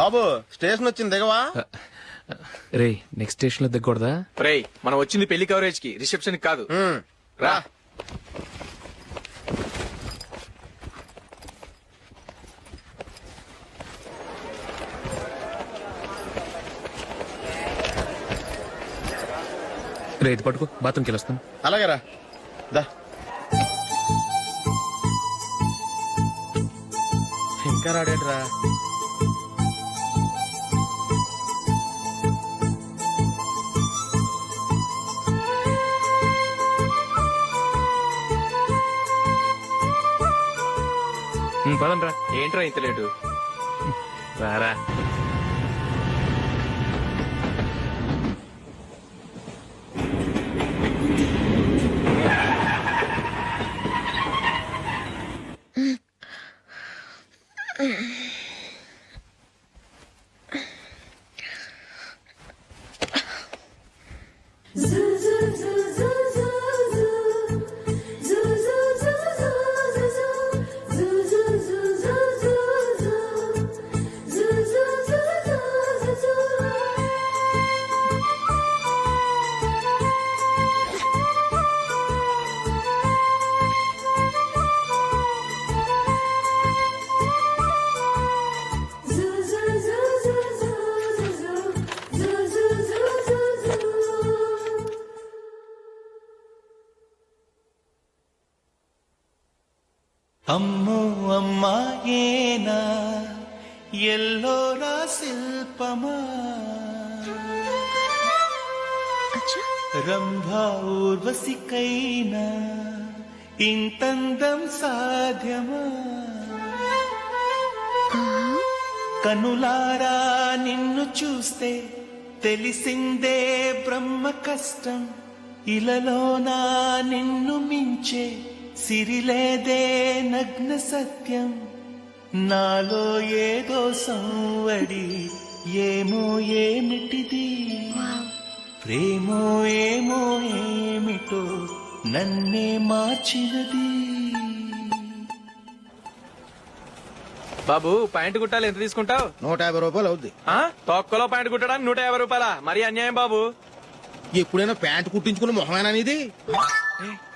బాబు station వచ్చింది దిగవా? రే next station లో దిగకూడదా? రేయ్ మనం వచ్చింది పెళ్లి కవరేజ్ కి, రిసెప్షన్ కాదు. రా. రే ఇది పట్టుకో, బాత్రూమ్కి వెళ్ళొస్తాను. అలాగే రా. దా. ఇంకా రాడేట్రా? పదండ్రా. ఏంట్రా ఇంత లేటు? రారా. అమ్మో అమ్మాయేనా ఎల్లోరా శిల్పమా రంభా ఊర్వశికైనా ఇంతందం సాధ్యమా కనులారా నిన్ను చూస్తే తెలిసిందే బ్రహ్మ కష్టం ఇలలోనా నిన్ను మించే సిరిలేదే నగ్న సత్యం నాలో ఏదో సంవడి ఏమో ఏమిటిది ప్రేమో ఏమో ఏమిటో నన్నే మార్చినది. బాబు ప్యాంటు కుట్టాలి, ఎంత తీసుకుంటావు? 150 రూపాయలు అవుద్ది. తొక్కలో ప్యాంటు కుట్టడానికి 150 రూపాయల? మరి అన్యాయం బాబు. ఎప్పుడైనా ప్యాంట్ కుట్టించుకుని మొహమేనా ఇది?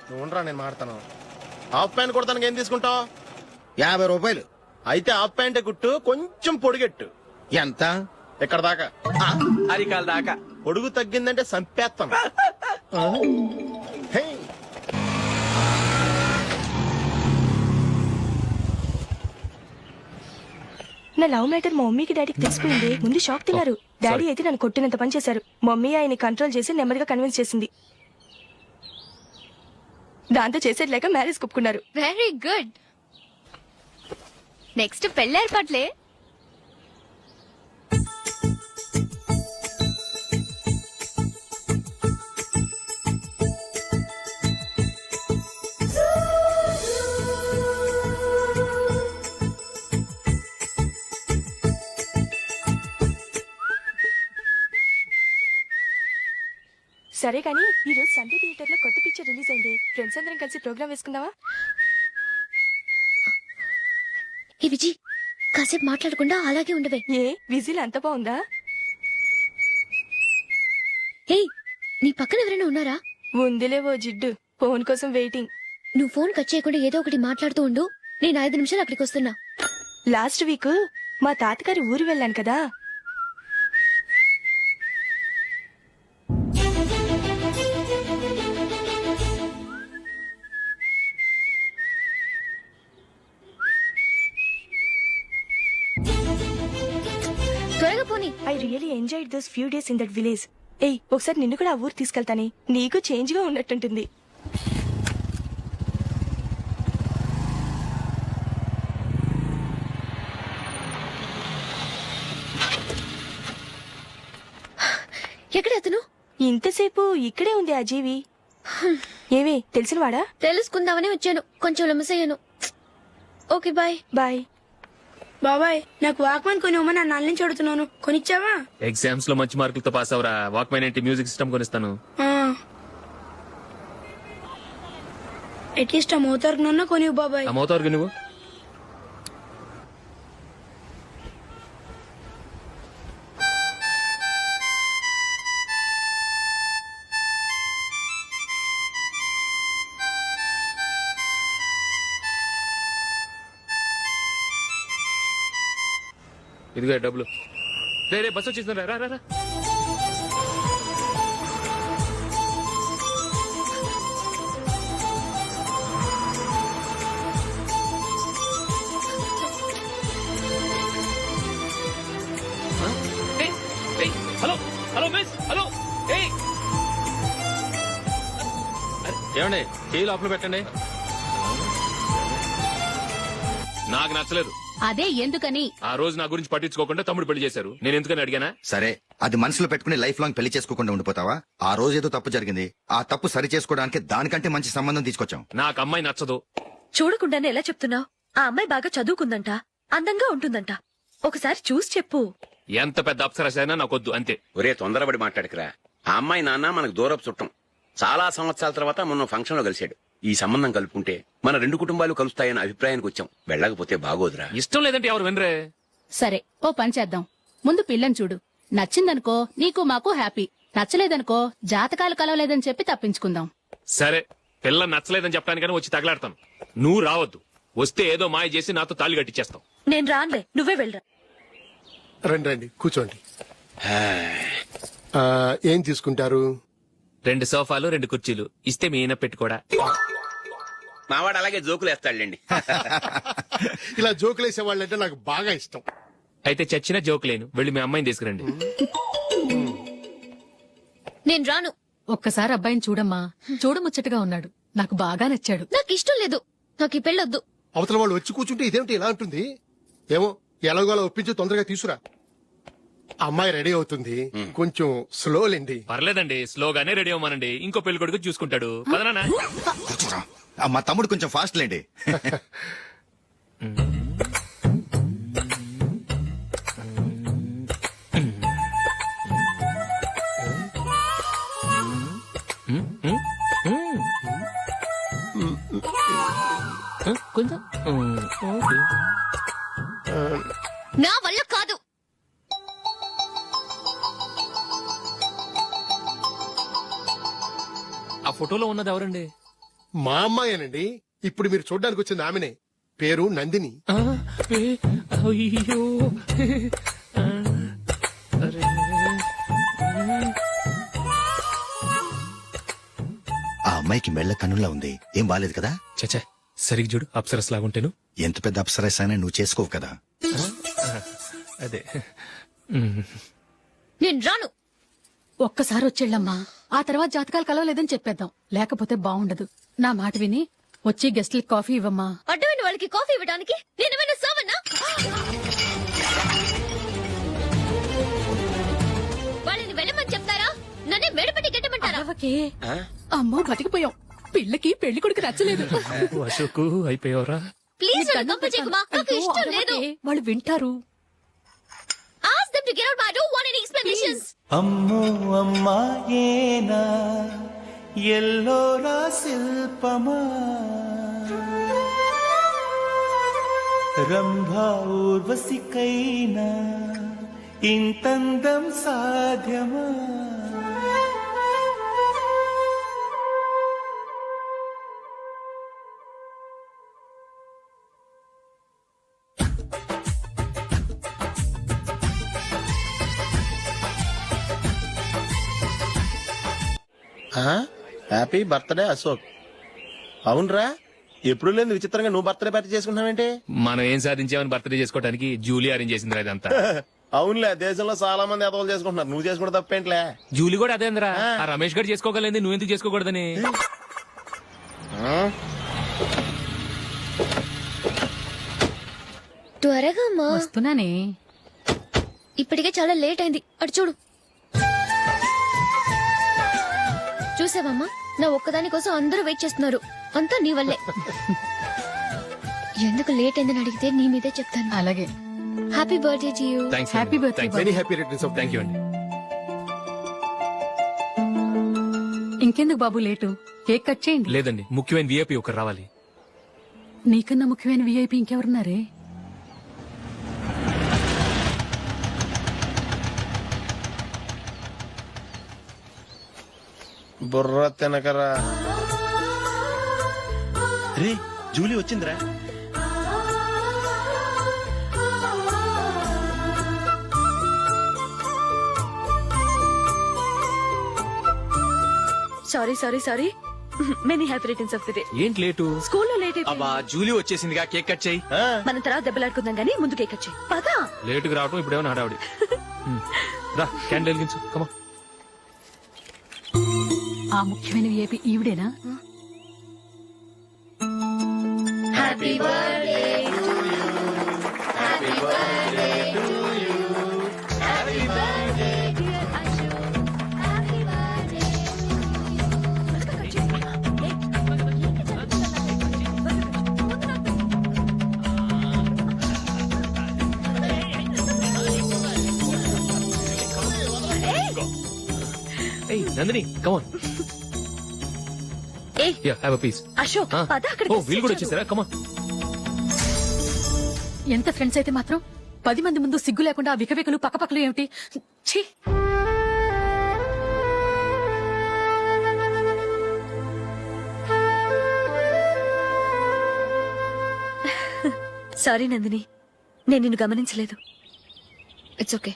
చూడరా నేను మాడతాను. హాఫ్ ప్యాంట్ కుడతానికి ఏం తీసుకుంటావు? 50 రూపాయలు. అయితే హాఫ్ ప్యాంటే కుట్టు, కొంచెం పొడిగెట్టు. ఎంత? ఇక్కడ దాకా. అరికాల దాకా. పొడుగు తగ్గిందంటే సంపేస్తాం. నా లవ్ మ్యాటర్ మా మమ్మీకి డాడీకి తెలిసిపోయింది. ముందు షాక్ తిన్నారు. డాడీ అయితే నన్ను కొట్టినంత పని చేశారు. మమ్మీ ఆయన్ని కంట్రోల్ చేసి నెమ్మదిగా కన్విన్స్ చేసింది. దాంతో చేసేది లేక మ్యారేజ్ ఒప్పుకున్నారు. Very good. నెక్స్ట్ పెళ్లి ఏర్పాట్లే. సరే కానీ ఈ రోజు సండే థియేటర్ లో కొత్త పిక్చర్ రిలీజ్ అయింది. ఫ్రెండ్స్ అందరం కలిసి ప్రోగ్రామ్ వేసుకుందామా? ఏ విజి, కాసేపు మాట్లాడకుండా అలాగే ఉండవే. ఏ విజిల్ అంత బాగుందా? ఏయ్, నీ పక్కన ఎవరైనా ఉన్నారా? ఉందిలేవో జిడ్డు, ఫోన్ కోసం వెయిటింగ్. నువ్వు ఫోన్ కట్ చేయకుండా ఏదో ఒకటి మాట్లాడుతూ ఉండు. నేను 5 నిమిషాలు అక్కడికి వస్తున్నా. లాస్ట్ వీక్ మా తాతగారి ఊరు వెళ్ళాను కదా. త్వరగా పోనీ. I really enjoyed those few days in that village. ఏయ్, ఒకసారి నిన్ను కూడా ఆ ఊరు తీసుకెళ్తానే. నీకు చేంజ్ గా ఉన్నట్టుంటుంది. ఎక్కడ అతను? ఇంతసేపు ఇక్కడే ఉంది ఆ జీవి. ఏవే తెలిసినవాడా? తెలుసుకుందామని వచ్చాను, కొంచెం లెమసయ్యాను. Okay bye. బాయ్. బాబాయ్, నాకు వాక్మన్ కొనివ్వమని నా నాన్న నుంచి అడుగుతున్నాను. కొనిచ్చావా? ఎగ్జామ్స్ లో మంచి మార్కులతో పాస్ అవరా. వాక్మెన్ ఏంటి, మ్యూజిక్ సిస్టమ్ కొనిస్తాను. అట్లీస్ట్ ఆ మోతార్కు నన్న కొనివ్వు బాబాయ్. ఆ మోతార్కు నువ్వు ఇదిగో డబ్బులు. రే బస్ వచ్చేసింది, రా రా రా. Hello hello miss, hello. ఏమండి చేయి లోపల పెట్టండి. నాకు నచ్చలేదు. అదే ఎందుకని? ఆ రోజు నా గురించి పట్టించుకోకుండా తమ్ముడు పెళ్లి చేశారు. నేను ఎందుకని అడిగానా? సరే, అది మనసులో పెట్టుకుని లైఫ్ లాంగ్ పెళ్లి చేసుకోకుండా ఉండిపోతావా? ఆ రోజు ఏదో తప్పు జరిగింది, ఆ తప్పు సరి చేసుకోవడానికి దానికంటే మంచి సంబంధం తీసుకొచ్చాం. నాకు అమ్మాయి నచ్చదు. చూడకుండానే ఎలా చెప్తున్నావు? ఆ అమ్మాయి బాగా చదువుకుందంట, అందంగా ఉంటుందంట. ఒకసారి చూసి చెప్పు. ఎంత పెద్ద అప్సరస అయినా నాకొద్దు, అంతే. ఒరే తొందరపడి మాట్లాడకురా. ఆ అమ్మాయి నాన్న మనకు దూరపు చుట్టం. చాలా సంవత్సరాల తర్వాత మొన్న ఫంక్షన్ లో కలిశాడు. ఈ సంబంధం కలుపుకుంటే మన రెండు కుటుంబాలు కలుస్తాయన్న అభిప్రాయానికి వచ్చాం. వెళ్ళకపోతే బాగోదురా. ఇష్టం లేదంటే ఎవరు వినరే. సరే, ఓ పని చేద్దాం. ముందు పిల్లని చూడు. నచ్చిందనుకో నీకు మాకు హ్యాపీ. నచ్చలేదనుకో జాతకాలు కలవలేదని చెప్పి తప్పించుకుందాం. సరే, పిల్ల నచ్చలేదని చెప్పడానికని వచ్చి తగలాడతాను. నువ్వు రావద్దు. వస్తే ఏదో మాయ చేసి నాతో తాళి కట్టించేస్తావు. నేను రానులే, నువ్వే వెళ్ళరా. రండి రండి కూర్చోండి. ఏం తీసుకుంటారు? 2 సోఫాలు 2 కుర్చీలు ఇస్తే మీ ఈయన పెట్టుకోడా. మావాడు అలాగే జోకులు వేస్తాడులేండి. ఇలా జోకులేసే వాళ్ళంటే నాకు బాగా ఇష్టం. అయితే చచ్చిన జోక్ లేను. వెళ్ళి మీ అమ్మాయిని తీసుకురండి. నేను రాను. ఒక్కసారి అబ్బాయిని చూడమ్మా. చూడముచ్చటగా ఉన్నాడు. నాకు బాగా నచ్చాడు. నాకు ఇష్టం లేదు. నాకు ఈ పెళ్ళొద్దు. అవతల వాళ్ళు వచ్చి కూర్చుంటే ఇదేమిటి ఇలా ఉంటుంది? ఏమో ఎలాగోలా ఒప్పించి తొందరగా తీసురా. అమ్మాయి రెడీ అవుతుంది, కొంచెం స్లో లేండి. పర్లేదండి, స్లోగానే రెడీ అవ్వమానండి. ఇంకో పెళ్లి కొడుకు చూసుకుంటాడు. పదనా. కూర్చోరా. మా తమ్ముడు కొంచెం ఫాస్ట్ లేండి. కొంచెం నా వల్ల కాదు. ఆ ఫోటోలో ఉన్నది ఎవరండి? మా అమ్మాయేనండి. ఇప్పుడు మీరు చూడడానికి వచ్చింది ఆమెనే. పేరు నందిని. అయ్యో. ఆ అమ్మాయికి మెళ్ళ కన్నులా ఉంది. ఏం బాలేదు కదా? చచ్చా, సరిగ్గా చూడు. అప్సరస్ లాగుంటేను. ఎంత పెద్ద అప్సరస్ అయినా నువ్వు చేసుకోవు కదా. అదే. నేను రాను. ఒక్కసారి వచ్చేళ్ళమ్మా. ఆ తర్వాత జాతకాలు కలవలేదని చెప్పేద్దాం. లేకపోతే బాగుండదు. నా మాట విని వచ్చి గెస్ట్లకి కాఫీ ఇవ్వమ్మా. అడ్డమైన వాళ్ళకి కాఫీ ఇవ్వడానికి నేనేమైనా సోమన్నా? వాళ్ళని వెళ్ళమని చెప్తారా? నన్నే మేడపట్టి గెట్టమంటారా? అవకే. అమ్మో బతికిపోయాం. పిల్లకి పెళ్లి కొడుకు నచ్చలేదు. అశోకు అయిపోయావరా. ప్లీజ్ నన్ను పంపించేకుమా. నాకు ఇష్టం లేదు. వాళ్ళు వింటారు. Ask them to get out. I don't want any explanations. అమ్మో అమ్మాయేనా ఎల్లోరా శిల్పమా రంభా ఊర్వశికైనా ఇంతందం సాధ్యమా? Happy birthday Ashok. అవునరా, ఎప్పుడు లేదు విచిత్రంగా నువ్వు బర్త్డే పార్టీ చేసుకుంటున్నావేంటి? మనం ఏం సాధించామని బర్త్డే చేసుకోవడానికి జూలీ అరేంజ్ చేసింది ఇదంతా. అవునులే, దేశంలో చాలా మంది ఎదవలు చేసుకుంటున్నారు. నువ్వు చేసుకుంటే తప్పేంట్లే. జూలీ కూడా అదేంద్రా. ఆ రమేష్ గారు చేసుకోగలేదు, నువ్వెందుకు చేసుకోకూడదని. త్వరగా అమ్మా. వస్తున్నానే. ఇప్పటికే చాలా లేట్ అయింది. అటు చూడు. చూసావమ్మా, నా ఒక్కదాని కోసం అందరూ వెయిట్ చేస్తున్నారు. అంతా నీ వల్లే. ఎందుకు లేట్ అయిందని అడిగితే నీ మీదే చెప్తాను. అలాగే. Happy birthday to you. Thanks. Happy birthday. Very happy returns of. Thank you అండి. ఇంకెందుకు బాబు లేటు? కేక్ కట్ చేయండి. లేదండి, ముఖ్యమైన విఐపి ఒకరు రావాలి. నీకన్నా ముఖ్యమైన విఐపి ఇంకెవరున్నారే? బుర్ర తినకరా. రే, జూలీ వచ్చిందిరా. Sorry sorry sorry many happy returns of the day. ఏంటి లేటు? స్కూల్లో లేట్ అబ్బా అయిపోయింది. జూలీ వచ్చేసిందిగా కేక్ కట్ చేయి. మనం తర్వాత దెబ్బలాడుకుందాం గానీ ముందు కేక్ వచ్చాయి పదా. లేటుగా రావటం ఇప్పుడేమన్నా హడావిడి. రా క్యాండిల్ వెలిగించు కమా. ఆ ముఖ్యమైన ఏపీ ఈవిడేనా? ఏయ్ నందిని కమాన్. ఏయ్ yeah have a piece. Ashok పద అక్కడికి. ఓ వీళ్ళు కూడా వచ్చేసారా? కమాన్. ఎంత ఫ్రెండ్స్ అయితే మాత్రం 10 మంది ముందు సిగ్గు లేకుండా ఆ వికవికలు పక్కపక్కలు ఏమిటి? ఛీ! సారీ నందిని, నేను నిన్ను గమనించలేదు. It's okay.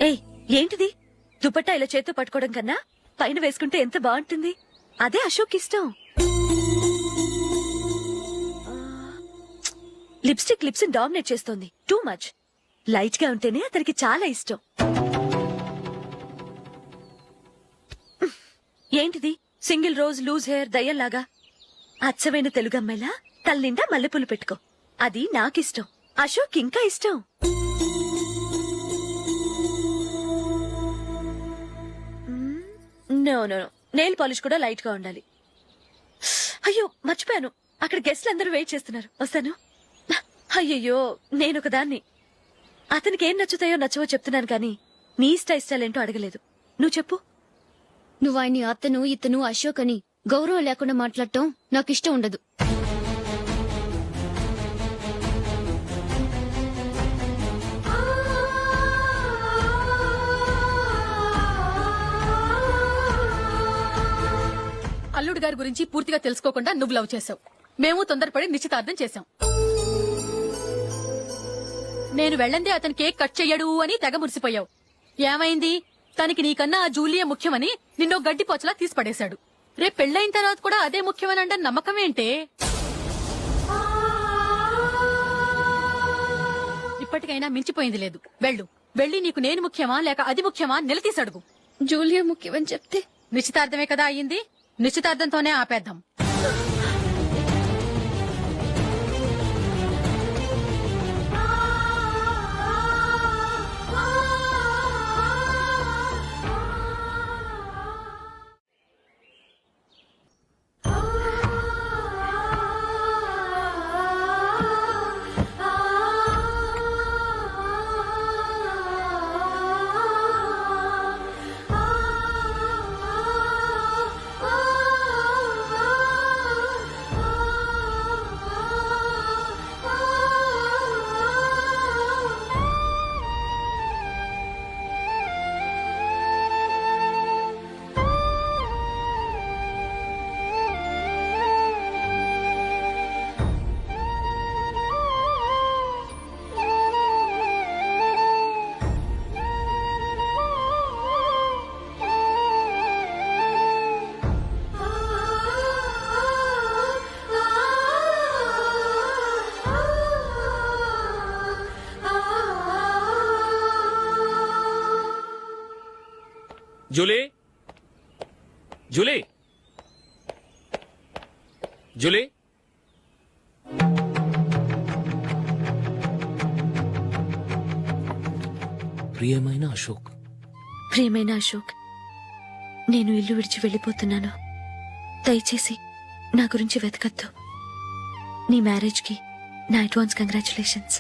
ఏయ్ ఏంటిది? దుపట్టా ఇలా చేత్తో పట్టుకోవడం కన్నా పైన వేసుకుంటే ఎంత బాగుంటుంది. అదే అశోక్ ఇష్టం. లిప్స్టిక్ లిప్స్ డామినేట్ చేస్తోంది. Too much. లైట్ గా ఉంటేనే అతనికి చాలా ఇష్టం. ఏంటిది? సింగిల్ రోజ్ లూజ్ హెయిర్ దయ్యంలాగా. అచ్చమైన తెలుగు అమ్మాయిలా తల్లిండా మల్లెపూలు పెట్టుకో. అది నాకిష్టం. అశోక్ ఇంకా ఇష్టం. No no no, nail polish కూడా లైట్ గా ఉండాలి. అయ్యో మర్చిపోయాను, అక్కడ గెస్ట్లు అందరూ వెయిట్ చేస్తున్నారు. వస్తాను. అయ్యయ్యో నేనొక దాన్ని. అతనికి ఏం నచ్చుతాయో నచ్చవో చెప్తున్నాను కానీ నీ ఇష్టాలేంటో అడగలేదు. నువ్వు చెప్పు. నువ్వు ఆయన్ని అతను ఇతను అశోక్ అని గౌరవం లేకుండా మాట్లాడటం నాకు ఇష్టం ఉండదు. అల్లుడు గారి గురించి పూర్తిగా తెలుసుకోకుండా నువ్వు లవ్ చేసావు. మేము తొందరపడి నిశ్చితార్థం చేశాం. నేను వెళ్ళందే అతను కేక్ కట్ చెయ్యడు అని తెగ మురిసిపోయావు. ఏమైంది? తనకి నీకన్నా ఆ జూలియే ముఖ్యమని నిన్నో గడ్డి పోచలా తీసి పడేశాడు. రేపు పెళ్ళైన తర్వాత కూడా అదే ముఖ్యమని అంటే నమ్మకం ఏంటే? ఇప్పటికైనా మించిపోయింది లేదు. వెళ్ళి నీకు నేను ముఖ్యమా లేక అది ముఖ్యమా నిలదీసి అడుగు. జూలియా ముఖ్యమని చెప్తే నిశ్చితార్థమే కదా అయ్యింది. నిశ్చితార్థంతోనే ఆపేద్దాం. జూలీ జూలీ జూలీ ప్రియమైన అశోక్. ప్రియమైన అశోక్, నేను ఇల్లు విడిచి వెళ్ళిపోతున్నాను. దయచేసి నా గురించి వెతకద్దు. నీ మ్యారేజ్ కి నా అడ్వాన్స్ కంగ్రాచులేషన్స్.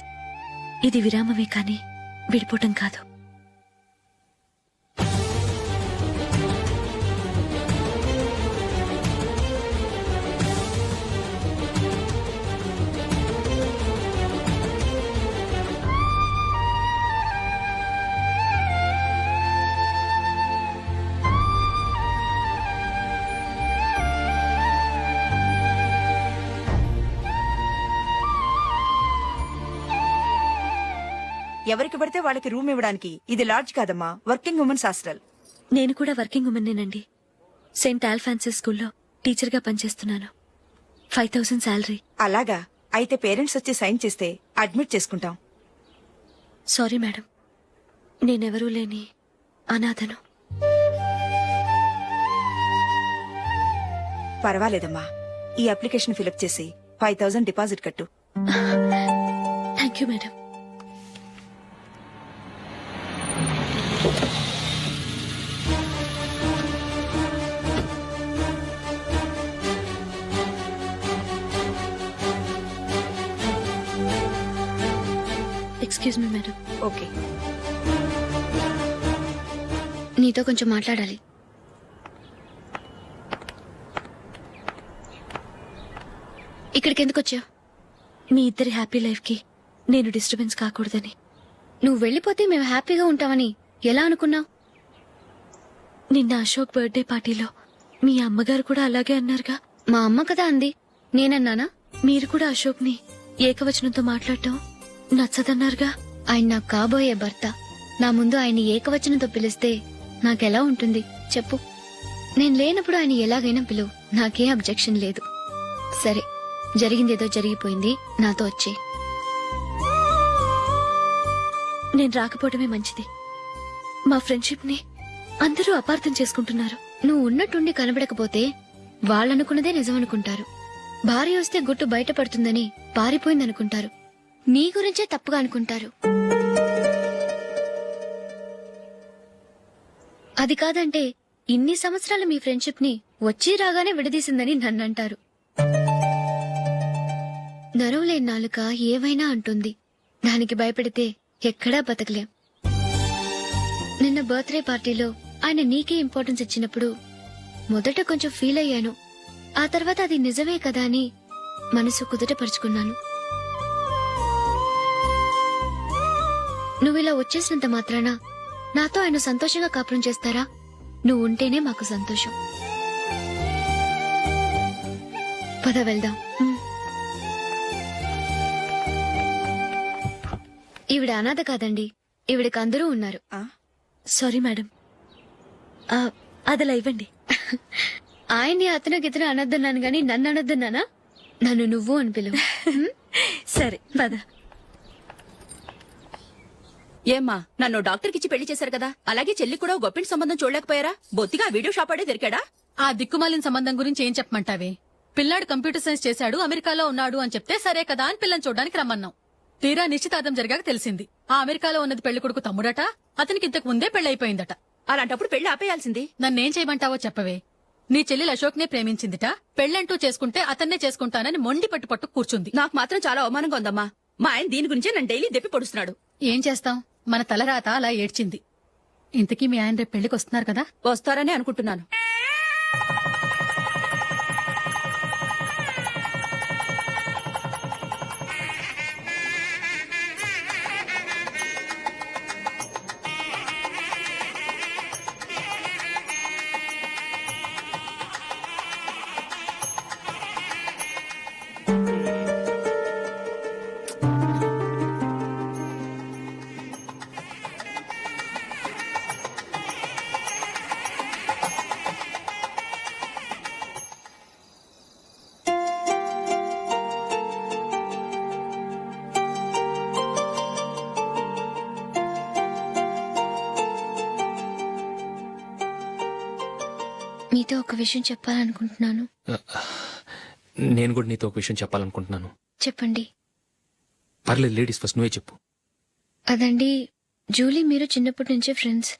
ఇది విరామమే కానీ విడిపోవటం కాదు. ఎవరికి పడితే వాళ్ళకి రూమ్ ఇవ్వడానికి ఇది లాడ్జ్ కాదమ్మా, వర్కింగ్ ఉమెన్స్ హాస్టల్. నేను కూడా వర్కింగ్ ఉమెన్నేనండి. సెయింట్ ఆల్ఫాన్సెస్ స్కూల్లో టీచర్గా పనిచేస్తున్నాను. 5000 శాలరీ. అలాగా, అయితే పేరెంట్స్ వచ్చి సైన్ చేస్తే అడ్మిట్ చేసుకుంటాం. సారీ మేడం, నేనెవరూ లేని అనాథను. పర్వాలేదమ్మా, ఈ అప్లికేషన్ ఫిలప్ చేసి 5000 డిపాజిట్ కట్టు. Thank you madam. Excuse me madam. Okay. నీతో కొంచెం మాట్లాడాలి. ఇక్కడికి ఎందుకు వచ్చావు? మీ ఇద్దరి హ్యాపీ లైఫ్ కి నేను డిస్టర్బెన్స్ కాకూడదని. నువ్వు వెళ్ళిపోతే మేము హ్యాపీగా ఉంటామని ఎలా అనుకున్నావు? నిన్న అశోక్ బర్త్డే పార్టీలో మీ అమ్మగారు కూడా అలాగే అన్నారుగా. మా అమ్మ కదా అంది, నేనన్నానా? మీరు కూడా అశోక్ ని ఏకవచనంతో మాట్లాడటం నచ్చదన్నారుగా. ఆయన నాకు కాబోయే భర్త. నా ముందు ఆయన ఏకవచనంతో పిలిస్తే నాకెలా ఉంటుంది చెప్పు? నేను లేనప్పుడు ఆయన ఎలాగైనా పిలువు, నాకేం అబ్జెక్షన్ లేదు. సరే, జరిగిందేదో జరిగిపోయింది, నాతో వచ్చే. నేను రాకపోవడమే మంచిది. మా ఫ్రెండ్షిప్ ని అందరూ అపార్థం చేసుకుంటున్నారు. నువ్వు ఉన్నట్టుండి కనబడకపోతే వాళ్ళనుకున్నదే నిజమనుకుంటారు. భార్య వస్తే గుట్టు బయటపడుతుందని పారిపోయిందనుకుంటారు. నీ గురించే తప్పుగా అనుకుంటారు. అది కాదంటే ఇన్ని సంవత్సరాలు మీ ఫ్రెండ్షిప్ ని వచ్చి రాగానే విడదీసిందని నన్నంటారు. నరవలేని నాలుక ఏవైనా అంటుంది. దానికి భయపడితే ఎక్కడా బతకలేం. నిన్న బర్త్డే పార్టీలో ఆయన నీకే ఇంపార్టెన్స్ ఇచ్చినప్పుడు మొదట కొంచెం ఫీల్ అయ్యాను. ఆ తర్వాత అది నిజమే కదా అని మనసు కుదుటపరుచుకున్నాను. నువ్విలా వచ్చేసినంత మాత్రాన నాతో ఆయన సంతోషంగా కాపురం చేస్తారా? నువ్వు ఉంటేనే మాకు సంతోషం. పద వెళ్దాం. ఈవిడ అనాథ కాదండి, ఈవిడకి అందరూ ఉన్నారు. సారీ మేడం, అదలా ఇవ్వండి. ఆయన్ని అతను గితను అనొద్దన్నాను గాని నన్ను అనొద్దన్నానా? నన్ను నువ్వు అని పిలువు. సరే పద. ఏమ్మా, నన్ను డాక్టర్ కిచ్చి పెళ్లి చేశారు కదా, అలాగే చెల్లి కూడా గొప్పింటి సంబంధం చూడలేకపోయారా? బొత్తిగా వీడియో షాప్ ఆడే దొరికాడా? ఆ దిక్కుమాలిన సంబంధం గురించి ఏం చెప్పమంటావే? పిల్లాడు కంప్యూటర్ సైన్స్ చేశాడు, అమెరికాలో ఉన్నాడు అని చెప్తే సరే కదా అని పిల్లని చూడడానికి రమ్మన్నాం. తీరా నిశ్చితార్థం జరిగాక తెలిసింది ఆ అమెరికాలో ఉన్నది పెళ్లి కొడుకు తమ్ముడట, అతనికి ఇంతకు ముందే పెళ్లయిపోయిందట. అలాంటప్పుడు పెళ్లి ఆపేయాల్సింది. నన్నేం చేయమంటావో చెప్పవే? నీ చెల్లెలు అశోక్ నే ప్రేమించిందిట, పెళ్లంటూ చేసుకుంటే అతన్నే చేసుకుంటానని మొండి పట్టు కూర్చుంది. నాకు మాత్రం చాలా అవమానంగా ఉందమ్మా. మా ఆయన దీని గురించే నన్ను డైలీ దెప్పి పొడుస్తున్నాడు. ఏం చేస్తాం, మన తలరాత అలా ఏడ్చింది. ఇంతకీ మీ ఆయన రేపు పెళ్లికి వస్తున్నారు కదా? వస్తారని అనుకుంటున్నాను. మీతో ఒక విషయం చెప్పాలనుకుంటున్నాను. నేను కూడా నీతో ఒక విషయం చెప్పాలనుకుంటున్నాను. చెప్పండి. పర్లేదు, లేడీస్ ఫస్ట్, నువ్వే చెప్పు. అదండి, జూలీ మీరు చిన్నప్పటి నుంచే ఫ్రెండ్స్.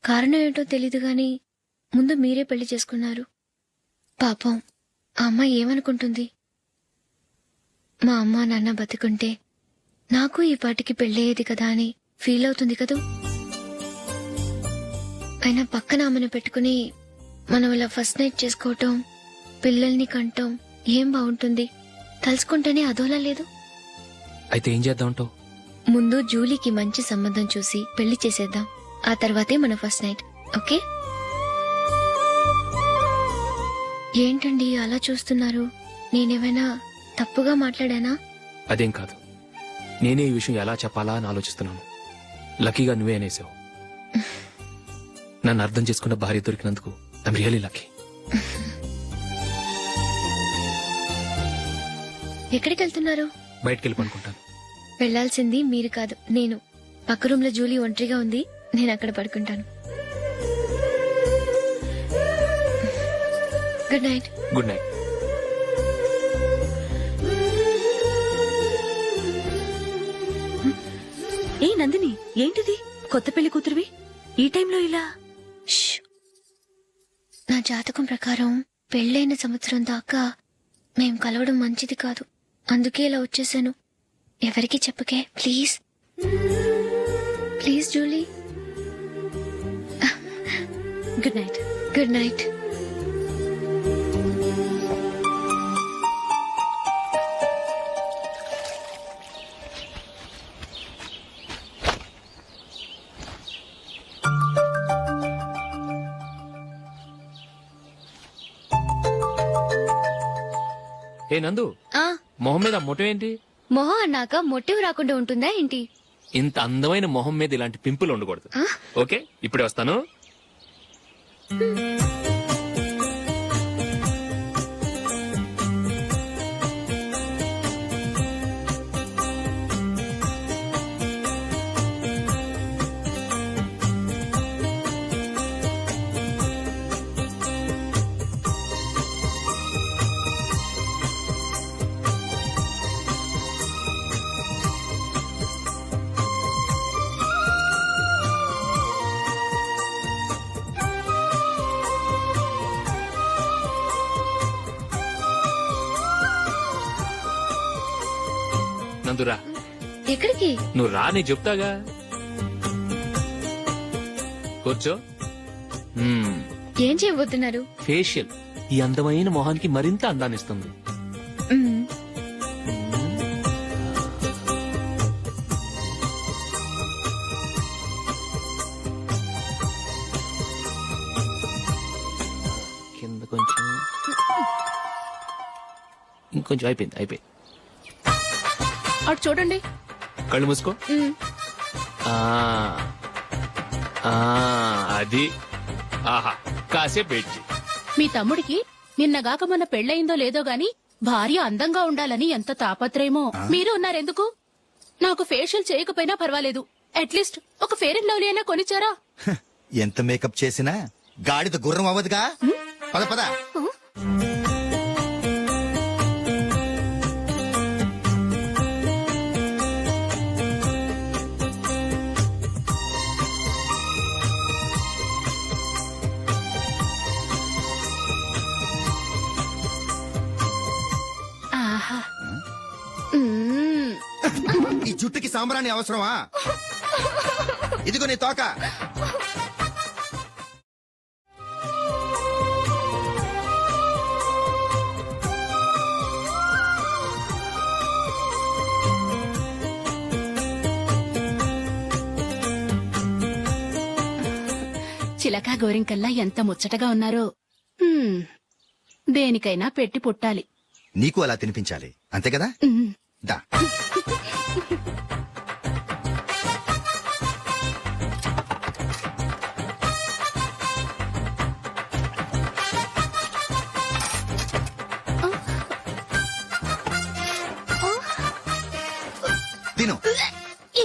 కారణం ఏంటో తెలీదు గాని ముందు మీరే పెళ్లి చేసుకున్నారు. పాపం ఆ అమ్మాయి ఏమనుకుంటుంది? మా అమ్మ నాన్న బతికుంటే నాకు ఈ పాటికి పెళ్ళయ్యేది కదా అని ఫీల్ అవుతుంది కదూ. అయినా పక్కన ఆమెను పెట్టుకుని మనం ఇలా ఫస్ట్ నైట్ చేసుకోవటం, పిల్లల్ని కంటాం ఏం బాగుంటుంది? తలుచుకుంటేనే అదోలా లేదు. అయితే ఏం చేద్దామంటావు? ముందు జూలీకి మంచి సంబంధం చూసి పెళ్లి చేసేద్దాం, ఆ తర్వాతే మన ఫస్ట్ నైట్. ఓకే? ఏంటండి అలా చూస్తున్నారు? నేనేమైనా తప్పుగా మాట్లాడానా? అదేం కాదు, నేనే ఈ విషయం ఎలా చెప్పాలా అని ఆలోచిస్తున్నాను. లక్కీగా నువ్వే అనేసావు. నన్ను అర్థం చేసుకున్న భార్య దొరికినందుకు ఐమ్ రియలీ లక్కీ. ఎక్కడికి వెళ్తున్నారు? బయటికి వెళ్ళి పడుకుంటాను. వెళ్లాల్సింది మీరు కాదు, నేను. పక్క రూమ్ లో జూలీ ఒంటరిగా ఉంది, నేను అక్కడ పడుకుంటాను. Good night. Good night. ఏ నందిని, ఏంటిది? కొత్త పెళ్లి కూతురువి ఈ టైంలో ఇలా? ష్. నా జాతకం ప్రకారం పెళ్ళైన సంవత్సరం దాకా మేం కలవడం మంచిది కాదు, అందుకే ఇలా వచ్చేసాను. ఎవరికి చెప్పకే please. Please Julie. Good night. Good night. ఏ నందు, మొహం మీద మొట్టం ఏంటి? మొహం అన్నాక మొట్టివి రాకుండా ఉంటుందా ఏంటి? ఇంత అందమైన మొహం మీద ఇలాంటి పింపుల్ ఉండకూడదు. ఓకే, ఇప్పుడే వస్తాను. నందురా, ఎక్కడికి? నువ్వు రా, నేను చెప్తాగా. కూర్చో. ఏం చేయబోతున్నారు? ఫేషియల్ ఈ అందమైన మొహానికి మరింత అందాన్నిస్తుంది. మ్మ్. కింద కొంచెం, ఇంకొంచెం. అయిపోయింది. అటు చూడండి. కళ్ళు మూసుకో. ఆ, ఆ, అది. ఆహా, కాసేపు వెయిట్ చెయ్. మీ తమ్ముడికి నిన్నగాక మొన్న పెళ్ళయిందో లేదో గాని భార్య అందంగా ఉండాలని ఎంత తాపత్రయమో. మీరు ఉన్నారెందుకు? నాకు ఫేషియల్ చేయకపోయినా పర్వాలేదు, అట్లీస్ట్ ఒక ఫేర్ అండ్ లవ్లీ అయినా కొనిచ్చారా? ఎంత మేకప్ చేసినా గాడిద గుర్రం అవ్వదుగా. పద పద. ఆహా. మ్మ్. ఈ జుట్టుకి సాంబ్రాణి అవసరమా? ఇదిగో నీ తోక. చిలకా గోరింకల్లా ఎంత ముచ్చటగా ఉన్నారో. దేనికైనా పెట్టి పుట్టాలి. నీకు అలా తినిపించాలి, అంతే కదా? దా. తిను.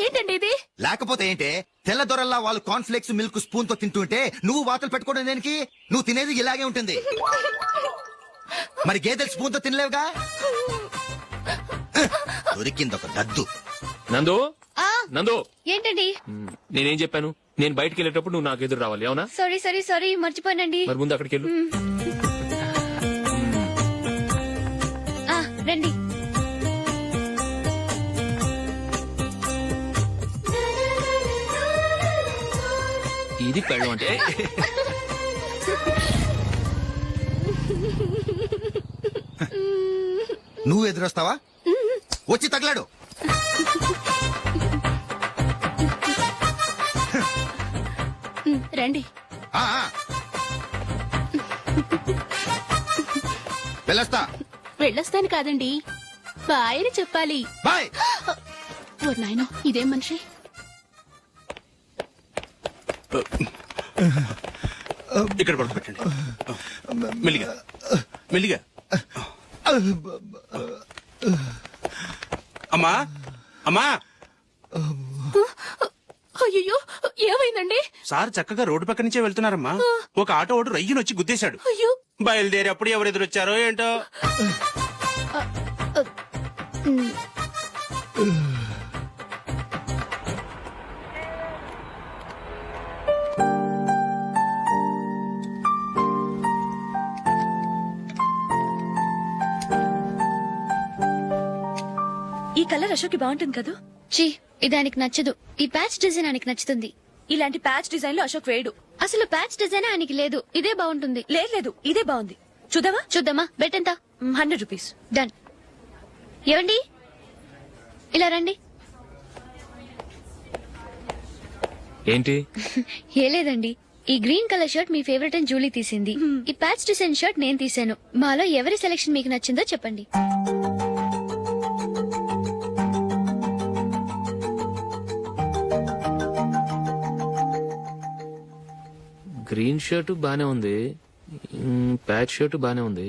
ఏంటండి ఇది? లేకపోతే ఏంటే, తెల్ల దొరల్లా వాళ్ళు కార్న్ఫ్లేక్స్ మిల్క్ స్పూన్ తో తింటుంటే నువ్వు వాతలు పెట్టుకోవడం దేనికి? నువ్వు తినేది ఇలాగే ఉంటుంది. మరి గేదెలు స్పూన్ తో తినలేవుగా. దొరికిందొక దద్దు. నందు, నందు. ఏంటండి? నేనేం చెప్పాను? నేను బయటికి వెళ్ళేటప్పుడు నువ్వు నాకు ఎదురు రావాలి, అవునా? సారీ మర్చిపోయానండి. మరి ముందు అక్కడికి వెళ్ళు. రండి. ఇది పెళ్ళం అంటే. నువ్వు ఎదురొస్తావా? వచ్చి తగలాడు. రండి. ఆ, ఆ. వెళ్ళొస్తా. వెళ్ళొస్తాను కాదండి, బాయ్ అని చెప్పాలి. బాయ్. ఓ నాయనో, ఇదేం మనిషి? ఇక్కడ పడుకోబెట్టండి. మెల్లిగా మెల్లిగా. అమ్మా అమ్మా, అయ్యో ఏమైందండి? సార్ చక్కగా రోడ్డు పక్క నుంచే వెళ్తున్నారమ్మా. ఒక ఆటో ఓడు రయ్యను వచ్చి గుద్దేశాడు. అయ్యో బయలుదేరి అప్పుడు ఎవరు ఎదురొచ్చారో ఏంటో. ఈ కలర్ అశోక్ బాగుంటుంది కదా. చీ ఇదానికి నచ్చదు. ఈ ప్యాచ్ డిజైన్ ఆయనకి నచ్చుతుంది. ఇలాంటి ప్యాచ్ డిజైన్ లో అశోక్ వేడు. అసలు ప్యాచ్ డిజైన్ ఆయనకి లేదు. ఇదే బాగుంటుంది. లేదు ఇదే బాగుంది. చూద్దామా? చూద్దామా? బెట్ ఎంత? 100 రూపీస్. డన్. ఏవండి ఇలా రండి. ఏంటి? ఏ లేదండి, ఈ గ్రీన్ కలర్ షర్ట్ మీ ఫేవరెట్ అని జూలీ తీసింది. ఈ ప్యాచ్ డిజైన్ షర్ట్ నేను తీసాను. మాలో ఎవరి సెలెక్షన్ మీకు నచ్చిందో చెప్పండి. గ్రీన్ షర్ట్ బానే ఉంది, ప్యాచ్ షర్ట్ బానే ఉంది.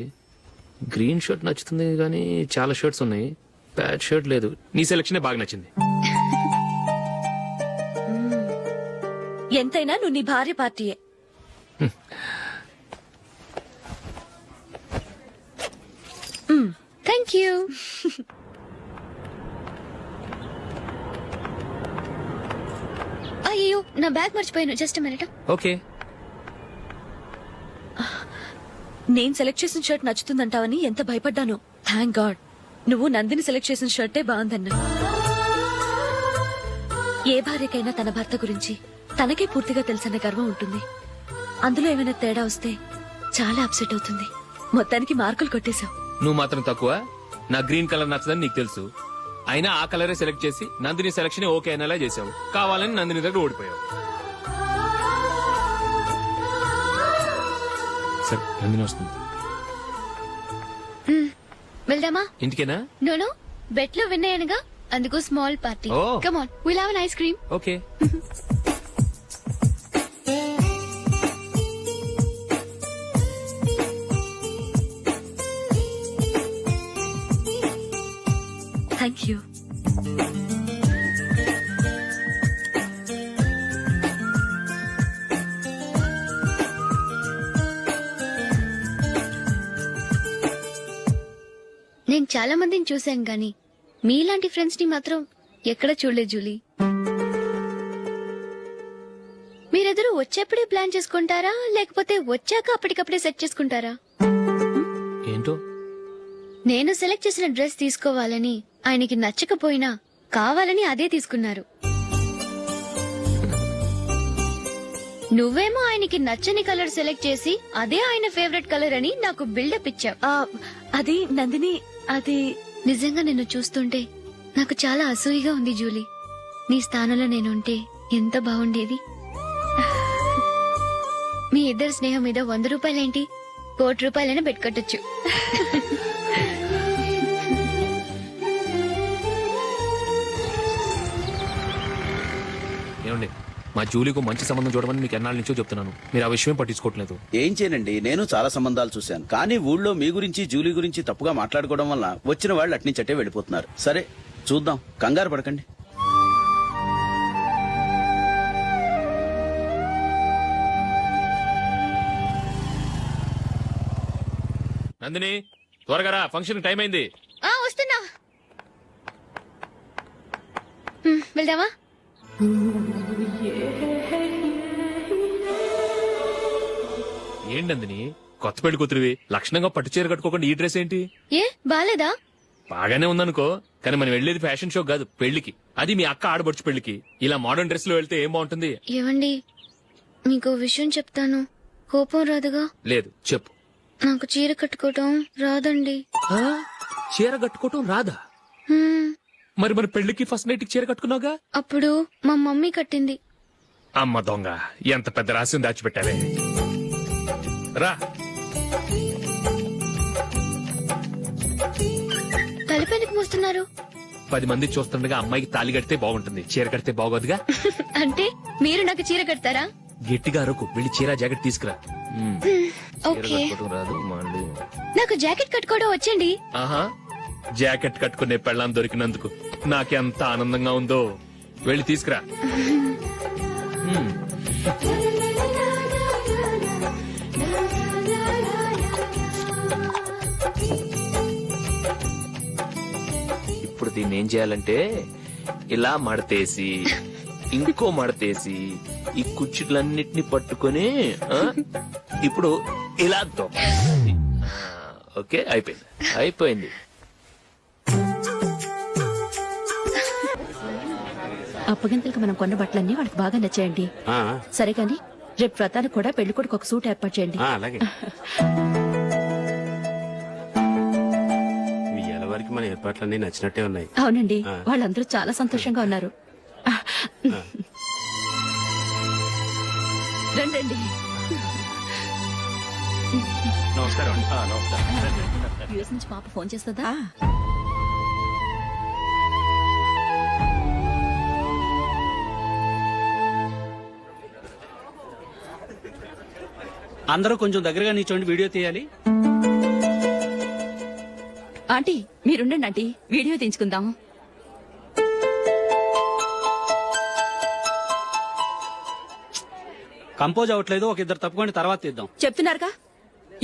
గ్రీన్ షర్ట్ నచ్చుతుంది కానీ చాలా షర్ట్స్ ఉన్నాయి, ప్యాచ్ షర్ట్ లేదు. నీ సెలెక్షన్ బాగా నచ్చింది. ఎంతైనా నువ్వు నీ భార్య పార్టీయే. Thank you. అయ్యో నా బ్యాగ్ మర్చిపోయాను. Just minute. ఓకే. నేను సెలెక్ట్ చేసిన షర్ట్ నచ్చుతుందంటావని ఎంత భయపడ్డాను. థ్యాంక్ గాడ్ నువ్వు నందిని సెలెక్ట్ చేసిన షర్టే బాగుందన్నా. ఏ భార్యకైనా తన భర్త గురించి తనకే పూర్తిగా తెలుసన్న గర్వం ఉంటుంది. అందులో ఏమైనా తేడా వస్తే చాలా అప్సెట్ అవుతుంది. మొత్తానికి మార్కులు కొట్టేశావు. నువ్వు మాత్రం తక్కువ. నా గ్రీన్ కలర్ నచ్చదని నీకు తెలుసు, అయినా ఆ కలరే సెలెక్ట్ చేసి నందిని సెలెక్షన్ ఓకే అనేలా చేసావు. కావాలని నందిని దగ్గర ఓడిపోయావు. సరే నందిని వస్తుంది. వెళ్దామా? ఇంటికేనా? నోను బెట్ లో విన్నాయనగా, అందుకు small party. Oh. Come on, will have an ice cream. Okay. Thank you. నేను చాలా మందిని చూశాను గాని మీలాంటి ఫ్రెండ్స్ ని మాత్రం ఎక్కడ చూడలేదు జూలీ. మీరెదరూ వచ్చేప్పుడే ప్లాన్ చేసుకుంటారా లేకపోతే వచ్చాక అప్పటికప్పుడే సెట్ చేసుకుంటారా? ఏంటో నేను సెలెక్ట్ చేసిన డ్రెస్ తీసుకోవాలని ఆయనకి నచ్చకపోయినా కావాలని అదే తీసుకున్నారు. నువ్వేమో ఆయనకి నచ్చని కలర్ సెలెక్ట్ చేసి అదే ఆయన ఫేవరెట్ కలర్ అని నాకు బిల్డప్ ఇచ్చావు. అది నందిని, అది నిజంగా నిన్ను చూస్తుంటే నాకు చాలా అసూయగా ఉంది జూలీ. నీ స్థానంలో నేనుంటే ఎంత బాగుండేది. మీ ఇద్దరు స్నేహం మీద 100 రూపాయలేంటి, 1 కోటి రూపాయలైనా పెట్టుకట్టొచ్చు. ఏమండి, మా జూలీకు మంచి సంబంధం చూడమని మీకు ఎన్నాళ్ళ నుంచో చెప్తున్నాను, మీరు ఆ విషయం పట్టించుకోవట్లేదు. ఏం చేయనండి, నేను చాలా సంబంధాలు చూశాను. కానీ ఊళ్ళో మీ గురించి జూలీ గురించి తప్పుగా మాట్లాడుకోవడం వల్ల వచ్చిన వాళ్ళు అట్నుంచటే వెళ్ళిపోతున్నారు. సరే చూద్దాం, కంగారు పడకండి. నందిని త్వరగా రా, ఫంక్షన్ టైం అయింది. వస్తున్నా. వెళ్దామా? ఏంటి నందిని, కొత్త పెళ్లి కూతురివి, లక్షణంగా పట్టు చీర కట్టుకోకుండా ఈ డ్రెస్ ఏంటి? ఏ బాలేదా? బాగానే ఉందనుకో, కానీ మనం వెళ్ళేది ఫ్యాషన్ షో కాదు, పెళ్లికి. అది మీ అక్క ఆడబడుచు పెళ్లికి. ఇలా మోడర్న్ డ్రెస్ లో వెళ్తే ఏం బాగుంటుంది? ఏవండి, మీకు విషయం చెప్తాను, కోపం రాదుగా? లేదు, చెప్పు. నాకు చీర కట్టుకోవటం రాదండి. చీర కట్టుకోవటం రాదా? మరి మన పెళ్లికి ఫస్ట్ నైట్ చీర కట్టుకున్నావుగా? అప్పుడు మా మమ్మీ కట్టింది. అమ్మ దొంగ, ఎంత పెద్ద రహస్యం దాచిపెట్టావే. రా. తలపెందుకు మోస్తున్నారు? 10 మంది చూస్తుండగా అమ్మాయికి తాళి కడితే బాగుంటుంది, చీర కడితే బాగోదుగా. అంటే మీరు నాకు చీర కడతారా? గట్టిగా అరకు వెళ్ళి చీర జాకెట్ తీసుకురా చీర ఓకే కట్టుకోవడం రాదు మళ్ళీ నాకు జాకెట్ కట్టుకోవడం వచ్చండి. ఆహా జాకెట్ కట్టుకునే పెళ్ళాం దొరికినందుకు నాకెంత ఆనందంగా ఉందో వెళ్ళి తీసుకురా ఇప్పుడు దీన్ని ఏం చేయాలంటే ఇలా మడతేసి ఇంకో మడతేసి ఈ కుర్చీలన్నిటిని పట్టుకొని ఇప్పుడు ఇలా దొక్కాలి. ఓకే అయిపోయింది అప్పగింతలకు మనం కొన్న బట్టలన్నీ వాళ్ళకి బాగా నచ్చాయండి. సరే కానీ రేపు వ్రతానికి కూడా పెళ్లి కొడుకు ఒక సూట్ ఏర్పాటు చేయండి. అలాగే ఇవాళ వరకు మన ఏర్పాట్లన్నీ నచ్చినట్టే ఉన్నాయి. అవునండి, వాళ్ళందరూ చాలా సంతోషంగా ఉన్నారు. రండి. నమస్కారం యూఎస్ నుంచి పాప ఫోన్ చేస్తుందా? అందరూ కొంచెం దగ్గరగా నిల్చోండి, వీడియో తీయాలి. ఆంటీ మీరుండండి ఆంటీ, వీడియో తీయించుకుందాం. కంపోజ్ అవ్వట్లేదు, ఒక ఇద్దరు తప్పుకొని తర్వాత తీద్దాం. చెప్తున్నారుగా,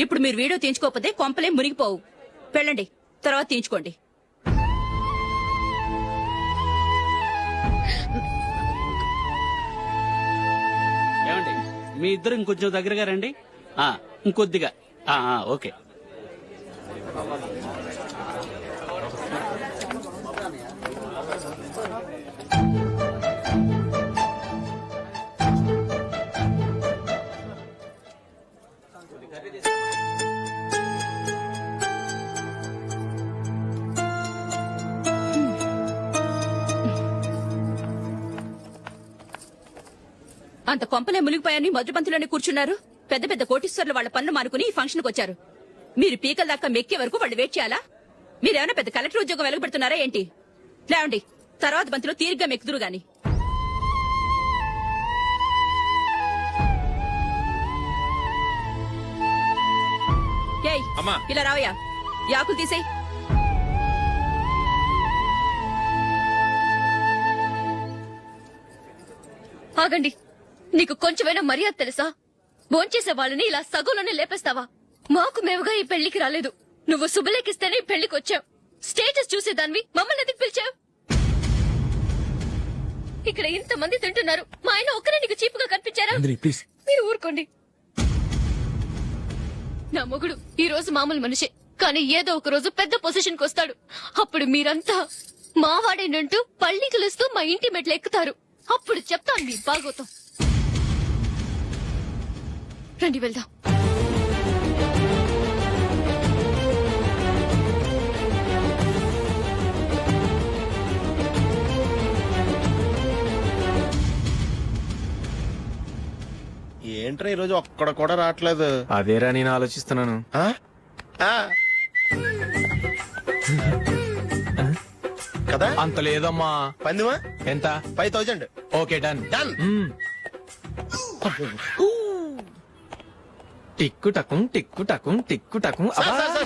ఇప్పుడు మీరు వీడియో తీయించుకోకపోతే కొంపలే మునిగిపోవు. వెళ్ళండి, తర్వాత తీయించుకోండి. ఏమండి మీ ఇద్దరు ఇంకొంచెం దగ్గరగా రండి. ఇంకొద్దిగా ఓకే. అంత కొంపలే మునిగిపోయాని మొదటి పంతులోనే కూర్చున్నారు. పెద్ద పెద్ద కోటీశ్వర్లు వాళ్ళ పనులు మానుకుని ఈ ఫంక్షన్కి వచ్చారు. మీరు పీకల దాకా మెక్కే వరకు వాళ్ళు వెయిట్ చేయాలా? మీరేమైనా పెద్ద కలెక్టర్ ఉద్యోగం వెలగబెడుతున్నారా ఏంటి? లేవండి, తర్వాత బంతిలో తీరిగ్గా మెక్కుదురు గాని. ఏయ్ ఇలా రావయ్యా, యాకులు తీసేయ్. ఆగండి, నీకు కొంచెమైనా మర్యాద తెలుసా? భోంచేసే వాళ్ళని ఇలా సగంలోనే లేపేస్తావా? మాకు మేముగా ఈ పెళ్లికి రాలేదు. నువ్వు శుభలేఖిస్తేనే ఈ పెళ్లికి వచ్చావు. స్టేటస్ చూసేదానివి మమ్మల్ని ఎందుకు పిలిచావు? ఇక్కడ ఇంతమంది తింటున్నారు, మా ఆయన ఒక్కరే నీకు చీపుగా కనిపించారా? మీరు ఊరుకోండి. నా మొగుడు ఈ రోజు మామూలు మనిషే, కానీ ఏదో ఒక రోజు పెద్ద పొజిషన్ కు వస్తాడు. అప్పుడు మీరంతా మావాడేనంటూ పళ్ళి కలుస్తూ మా ఇంటి మెట్లు ఎక్కుతారు. అప్పుడు చెప్తాను మీ బాగోతాం. రండి వెళ్దాం. ఏంట్రా ఈ రోజు ఒక్కడ కూడా రావట్లేదు? అదేరా నేను ఆలోచిస్తున్నాను. కదా అంత లేదమ్మా. పందిమా ఎంత? 5000. Okay done. డన్. టిక్కు టకుం టిక్కు టకుం టిక్కు టకుం.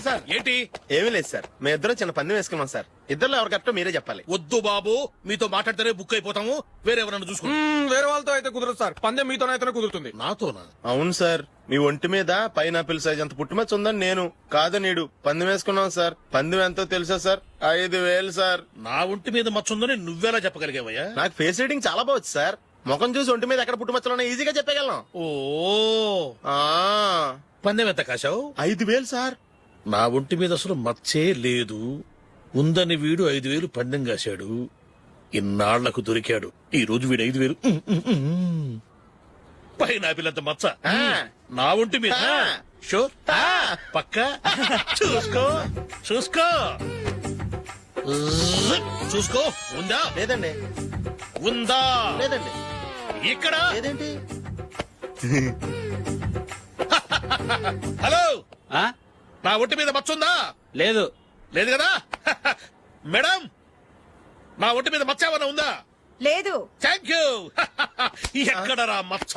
సార్ ఏంటి? ఏమీ లేదు సార్, మేము ఇద్దరం చిన్న పందెం వేసుకున్నాం సార్. ఇద్దరు ఎవరు కరెక్టో మీరే చెప్పాలి. వద్దు బాబు, మీతో మాట్లాడితేనే బుక్ అయిపోతాము. వేరే ఎవరన్నా చూసుకో. వేరే వాళ్ళతో అయితే కుదరదు సార్, పందెం మీతోనైతేనే కుదురుతుంది. నాతోనా? అవును సార్, మీ ఒంటి మీద పైనాపిల్ సైజ్ అంత పుట్టుమచ్చ ఉందని నేను కాదు నీడు పందెం వేసుకున్నాం సార్. పందెం ఎంతో తెలుసా సార్? 5000 సార్. నా ఒంటి మీద మచ్చ ఉందని నువ్వెలా చెప్పగలిగావయ్యా? నాకు ఫేస్ రీడింగ్ చాలా బాగుంది సార్. ముఖం చూసి ఒంటి మీద ఎక్కడ పుట్టుమచ్చలో ఈజీగా చెప్పగలను. ఓ పందెం ఎంత కాశావు? 5000 సార్. నా ఒంటి మీద అసలు మచ్చే లేదు. ఉందని వీడు 5000 పందెం కాశాడు. ఇన్నాళ్లకు దొరికాడు. ఈ రోజు వీడు 5000 పైనాపిలంత మచ్చ నా ఒంటి మీద. షూర్ పక్క చూసుకో చూసుకో చూసుకో. ఉందా? లేదండి. ఉందా? లేదండి. ఇక్కడ లేదేంటి? హలో, నా ఒంటి మీద మచ్చ ఉందా? లేదు. లేదు కదా? మేడం, నా ఒంటి మీద మచ్చ ఏమైనా ఉందా? లేదు. Thank you. ఎక్కడరా మచ్చ?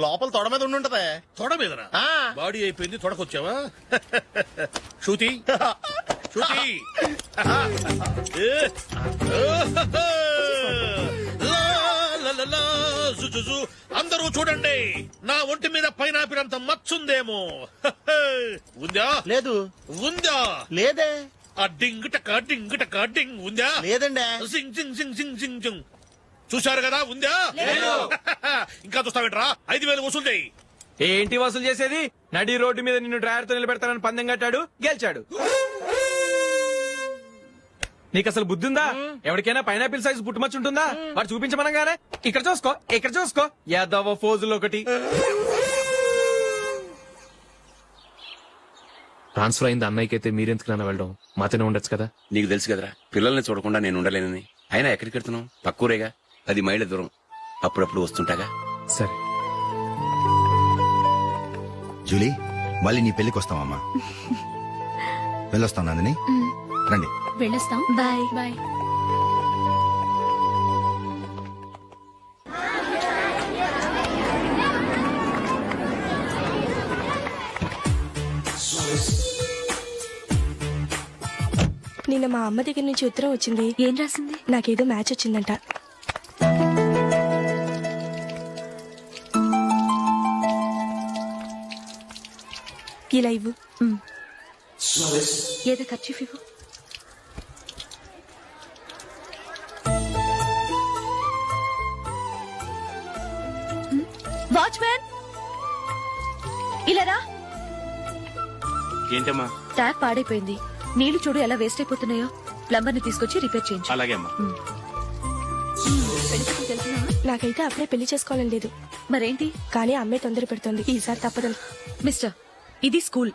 లోపల తొడ మీద ఉండుంటదే. తొడ మీదనా? ఆ. బాడీ అయిపోయింది, తొడకొచ్చావా? శృతి శృతి. జుజుజు. అందరూ చూడండి, నా ఒంటి మీద పైనాపిల్ అంత మచ్చుందేమో. ఉందా? లేదు. ఉందా? లేదే. ఆ డింగ్ టక డింగ్ టక డింగ్ ఉందా? లేదండి. సింగ్ సింగ్ సింగ్ సింగ్ సింగ్ సింగ్. చూశారు కదా, ఉందా? ఇంకా చూస్తావేంట్రా? 5,000 వసూలు చేయి. ఏంటి వసూలు చేసేది? నడి రోడ్డు మీద నిన్ను డ్రైవర్ తో నిలబెడతానని పందెం కట్టాడు, గెలిచాడు. నీకు అసలు బుద్ధి ఉందా? ఎవరికైనా పైనాపిల్ సైజ్ పుట్టుమచ్చు ఉంటుందా? వాడు చూపించమనగానే ఇక్కడ చూసుకో, ఇక్కడ చూసుకో, యాదవ ఫోజులు ఒకటి. ట్రాన్స్ఫర్ అయింది అన్నయ్యకి అయితే మీరెందుకు నాన్న వెళ్ళడం? మాతోనే ఉండొచ్చు కదా. నీకు తెలుసు కదరా, పిల్లల్ని చూడకుండా నేను ఉండలేనని. అయినా ఎక్కడికి వెళ్తున్నావు? పక్కూరేగా, 10 మైళ్ళ దూరం. అప్పుడప్పుడు వస్తుంటాగా. సరే. జూలీ, మళ్ళీ నీ పెళ్లికి వస్తామమ్మా. వెళ్ళొస్తాం నందిని. రండి. వెళ్ళొస్తాం. Bye bye. నిన్న మా అమ్మ దగ్గర నుంచి ఉత్తరం వచ్చింది. ఏం రాసింది? నాకేదో మ్యాచ్ వచ్చిందంట. ఇలా ఇవ్వు. ఏదో ఖర్చు ఇవ్వు. వాచ్మ్యాన్, ఇలా రా. ఏంటమ్మా? ట్యాప్ పాడైపోయింది. నీళ్లు చూడు ఎలా వేస్ట్ అయిపోతున్నాయో. ప్లంబర్ ని తీసుకొచ్చి రిపేర్ చేయించు. అలాగే అమ్మా. నాకైతే అప్పుడే పెళ్లి చేసుకోవాలని లేదు. మరేంటి? కానీ అమ్మే తొందర పెడుతోంది. ఈసారి తప్పదని. మిస్టర్, ఇది స్కూల్.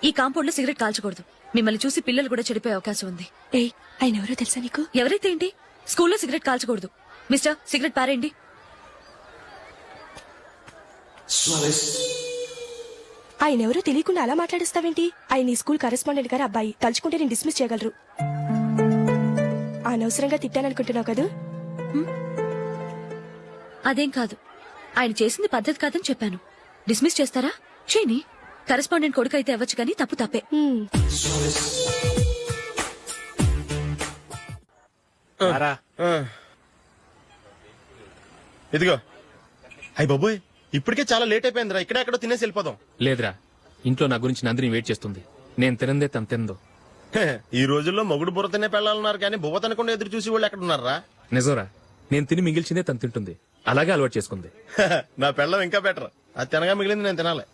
ఈ కాంపౌండ్ లో సిగరెట్ కాల్చకూడదు. మిమ్మల్ని చూసి పిల్లలు కూడా చెడిపోయే అవకాశం ఉంది. ఏయ్, ఆయన ఎవరో తెలుసా నీకు? ఎవరైతే ఏంటి, స్కూల్లో సిగరెట్ కాల్చకూడదు. మిస్టర్, సిగరెట్ పారేయండి. ఆయన ఎవరో తెలియకుండా అలా మాట్లాడిస్తావేంటి? ఆయన ఈ స్కూల్ కరెస్పాండెంట్ గారు అబ్బాయి. తలుచుకుంటే నేను డిస్మిస్ చేయగలరు. అనవసరంగా తిట్టాననుకుంటున్నావు కదా? అదేం కాదు, ఆయన చేసింది పద్ధతి కాదని చెప్పాను. డిస్మిస్ చేస్తారా? చేయని. కరెస్పాండెంట్ కొడుకు అయితే అవ్వచ్చు కానీ తప్పు తప్పే. ఇదిగో. అయ్య బాబోయ్, ఇప్పటికే చాలా లేట్ అయిపోయిందిరా. ఇక్కడెక్కడో తినేసి వెళ్ళిపోదాం. లేదురా, ఇంట్లో నా గురించి నందిని వెయిట్ చేస్తుంది. నేను తినందే తను తిందో. ఈ రోజుల్లో మొగుడు బుర్ర తినే పెళ్ళాలన్నారు కానీ బువ్వ తినకుండా ఎదురు చూసి వాళ్ళు ఎక్కడ ఉన్నారా? నిజంరా, నేను తిని మిగిల్చిందే తను తింటుంది. అలాగే అలవాటు చేసుకుంది. నా పెళ్ళం ఇంకా బెటర్. అది తినగా మిగిలింది నేను తినాలి.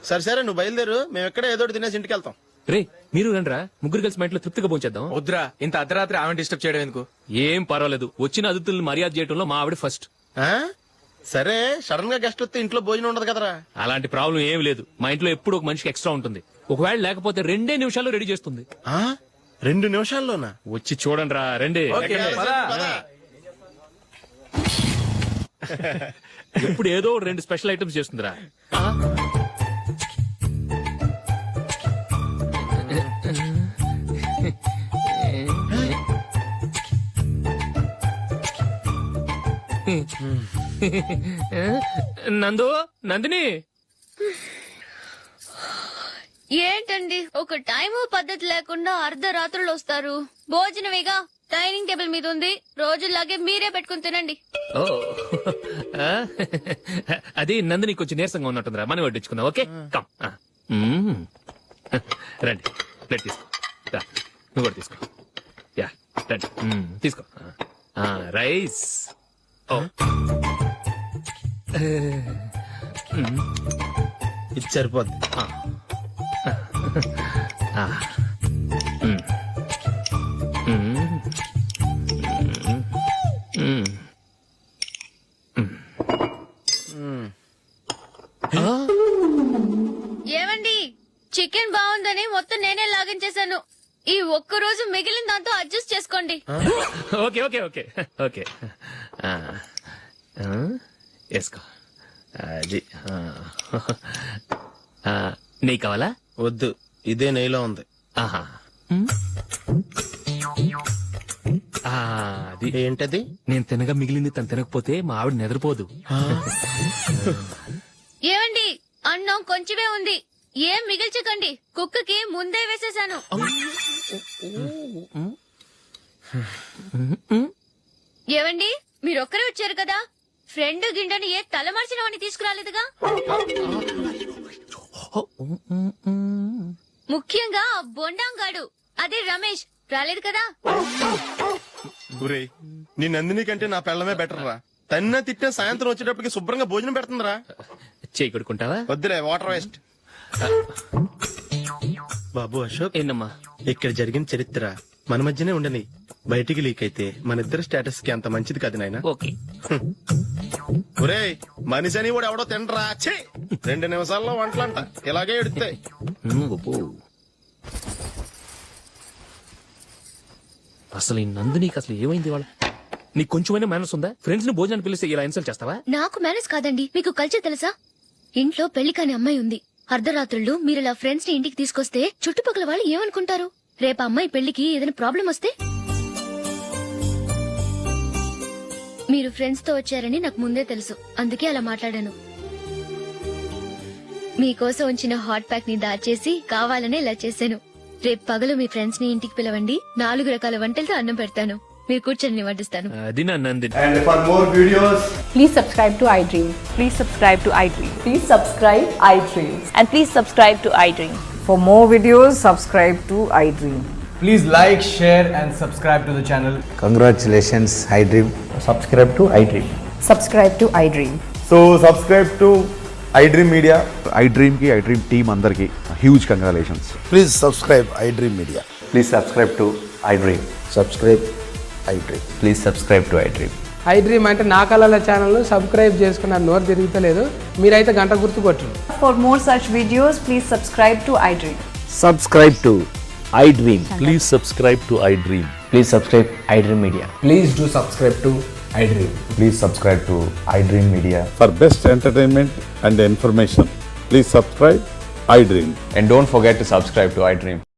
సరే సరే, నువ్వు బయలుదేరు. మేము ఎక్కడ ఏదో తినేసి ఇంటికి వెళ్తాం. రే, మీరు రండిరా, ముగ్గురు కలిసి మా ఇంట్లో తృప్తిగా పోంచేద్దాం. వద్దురా, ఇంత అర్ధరాత్రి ఆమె డిస్టర్బ్ చేయడం ఎందుకు? ఏం పర్వాలేదు, వచ్చిన అతిథులను మర్యాద చేయడంలో మా ఆవిడ ఫస్ట్. సరే, సడన్ గా గెస్ట్ వస్తే ఇంట్లో భోజనం ఉండదు కదరా. అలాంటి ప్రాబ్లం ఏం లేదు. మా ఇంట్లో ఎప్పుడు ఒక మనిషికి ఎక్స్ట్రా ఉంటుంది. ఒకవేళ లేకపోతే 2 నిమిషాల్లో రెడీ చేస్తుంది. 2 నిమిషాల్లోనా? వచ్చి చూడండి రా, రండి. ఎప్పుడు ఏదో 2 స్పెషల్ ఐటమ్స్ చేస్తుందిరా. నందు, నందిని. ఏంటండి ఒక టైం పద్ధతి లేకుండా అర్ధరాత్రులు వస్తారు? భోజనమేగా డైనింగ్ టేబుల్ మీద ఉంది. రోజుల్లాగే మీరే పెట్టుకుని తినండి. ఓ, అది నందిని కొంచెం నీరసంగా ఉన్నట్టుందిరా. మనం వడ్డించుకుందాం. Okay, come. రండి, ప్లేట్ తీసుకో. రా, నువ్వు కూడా తీసుకో. యా, రండి, తీసుకో. రైస్. ఓ, ఇది సరిపోద్ది. ఏమండి, చికెన్ బాగుందని మొత్తం నేనే లాగించేశాను. ఈ ఒక్క రోజు మిగిలిన దాంతో అడ్జస్ట్ చేసుకోండి. Okay okay okay okay. వేసుకో. అది నెయ్యి కావాలా? వద్దు, ఇదే నెయ్యిలో ఉంది. ఆహా. అది ఏంటది? నేను తినగా మిగిలింది తను తినకపోతే మా ఆవిడ నిద్రపోదు. ఏమండి అన్నం కొంచెమే ఉంది, ఏం మిగిల్చకండి, కుక్కకి ముందే వేసేసాను. ఏవండి మీరొక్కరే వచ్చారు కదా, ఫ్రెండ్ గిండెని ఏ తలమర్చిన వాడిని తీసుకురాలేదుగా? ముఖ్యంగా ఆ బొండాంగాడు అదే రమేష్ రాలేదు కదా? ఒరేయ్, నీ నందిని కంటే నా పెళ్ళమే బెటర్ రా. తన్న తిట్టిన సాయంత్రం వచ్చేటప్పటికి శుభ్రంగా భోజనం పెడుతుందిరా. చేయి కొడుకుంటావా? వద్దులే, వాటర్ వేస్ట్. బాబు అశోక్, ఏంటమ్మా? ఇక్కడ జరిగిన చరిత్ర మన మధ్యనే ఉండని, బయటికి లీక్ అయితే మన ఇద్దరు స్టేటస్ కి అంత మంచిది కాదు నాయన. ఓకే. ఒరేయ్, మనిషి అని కూడా ఎవడో తినరా. ఛీ, 2 నిమిషాల్లో వంటలంట ఇలాగే ఎడుతాయి. అసలు ఈ నందినికి అసలు ఏమైంది వాళ్ళ? నీకు కొంచెమైనా మేనర్స్ ఉందా? ఫ్రెండ్స్ ని భోజనాన్ని పిలిస్తే ఇలా ఇన్సల్ట్ చేస్తావా? నాకు మేనేజ్ కాదండి, మీకు కల్చర్ తెలుసా? ఇంట్లో పెళ్లి కాని అమ్మాయి ఉంది, అర్ధరాత్రులు మీరు ఇలా ఫ్రెండ్స్ ని ఇంటికి తీసుకొస్తే చుట్టుపక్కల వాళ్ళు ఏమనుకుంటారు? రేపు అమ్మాయి పెళ్లికి ఏదైనా ప్రాబ్లం వస్తే? మీరు ఫ్రెండ్స్ తో వచ్చారని నాకు ముందే తెలుసు, అందుకే అలా మాట్లాడాను. మీకోసం ఉంచిన హాట్ ప్యాక్ ని దాచేసి కావాలనే ఇలా చేశాను. రేపు పగలు మీ ఫ్రెండ్స్ ని ఇంటికి పిలవండి, 4 రకాల వంటలతో అన్నం పెడతాను, మీరు కూర్చొని వడ్డిస్తాను. అది నా Nandini. And for more videos, please subscribe to iDream. Please subscribe to iDream. Please subscribe iDream. And please subscribe to iDream. For more videos, subscribe to iDream. please like, share, and subscribe to the channel. Congratulations iDream. Subscribe to iDream. Subscribe to iDream. So subscribe to iDream Media. iDream కి iDream team అందరికి huge congratulations. Please subscribe iDream media. Please subscribe to iDream. Subscribe iDream. Please subscribe to iDream. iDream అంటే నా కళల channel subscribe చేసుకున్న నోరు తిరుగుతలేదు, మీరైతే గంట గుర్తు కొట్టండి. For more such videos, please subscribe to iDream. Subscribe to iDream. Please subscribe to iDream. Please subscribe iDream Media. Please do subscribe to iDream. Please subscribe to iDream Media. For best entertainment and information, please subscribe iDream. And don't forget to subscribe to iDream.